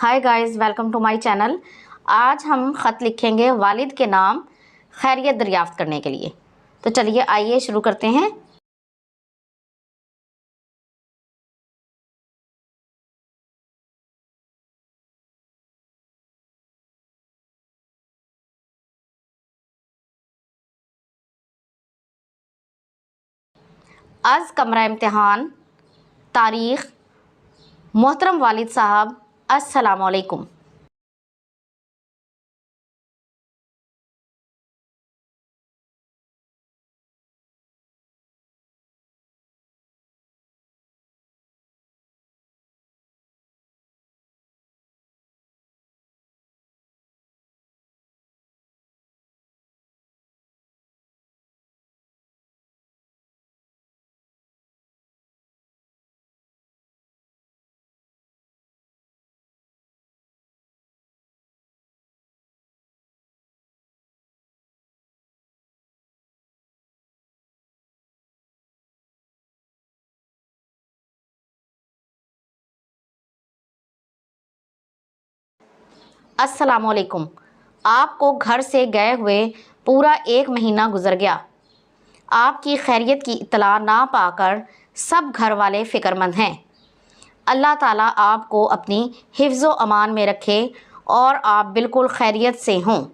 High guys, welcome to my channel. آج ہم خط لکھیں گے والد کے نام خیریت دریافت کرنے کے لیے۔ تو چلیے آئیے شروع کرتے ہیں۔ از کمرہ امتحان، تاریخ: محترم والد صاحب، السلام علیکم۔ السلام علیکم۔ آپ کو گھر سے گئے ہوئے پورا 1 مہینہ گزر گیا۔ آپ کی خیریت کی اطلاع نہ پا کر سب گھر والے فکر مند ہیں۔ اللہ تعالیٰ آپ کو اپنی حفظ و امان میں رکھے اور آپ بالکل خیریت سے ہوں۔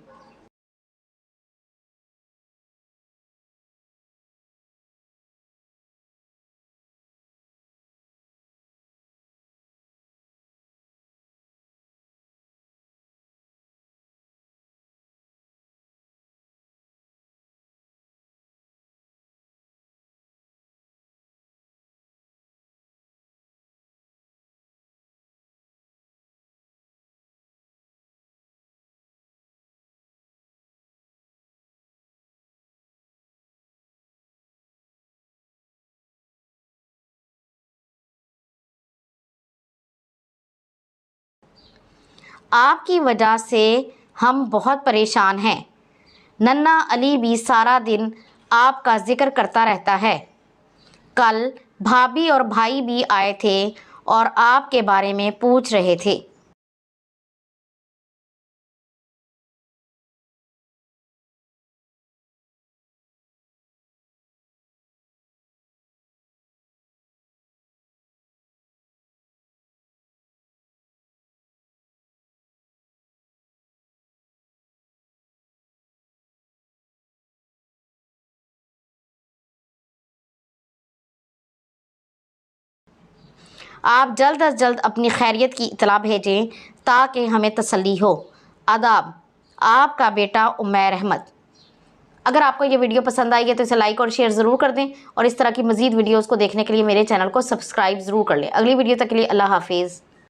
آپ کی وجہ سے ہم بہت پریشان ہیں۔ ننا علی بھی سارا دن آپ کا ذکر کرتا رہتا ہے۔ کل بھابھی اور بھائی بھی آئے تھے اور آپ کے بارے میں پوچھ رہے تھے۔ آپ جلد از جلد اپنی خیریت کی اطلاع بھیجیں تاکہ ہمیں تسلی ہو۔ آداب، آپ کا بیٹا عمیر احمد۔ اگر آپ کو یہ ویڈیو پسند آئی ہے تو اسے لائک اور شیئر ضرور کر دیں اور اس طرح کی مزید ویڈیوز کو دیکھنے کے لیے میرے چینل کو سبسکرائب ضرور کر لیں۔ اگلی ویڈیو تک کے لیے اللہ حافظ۔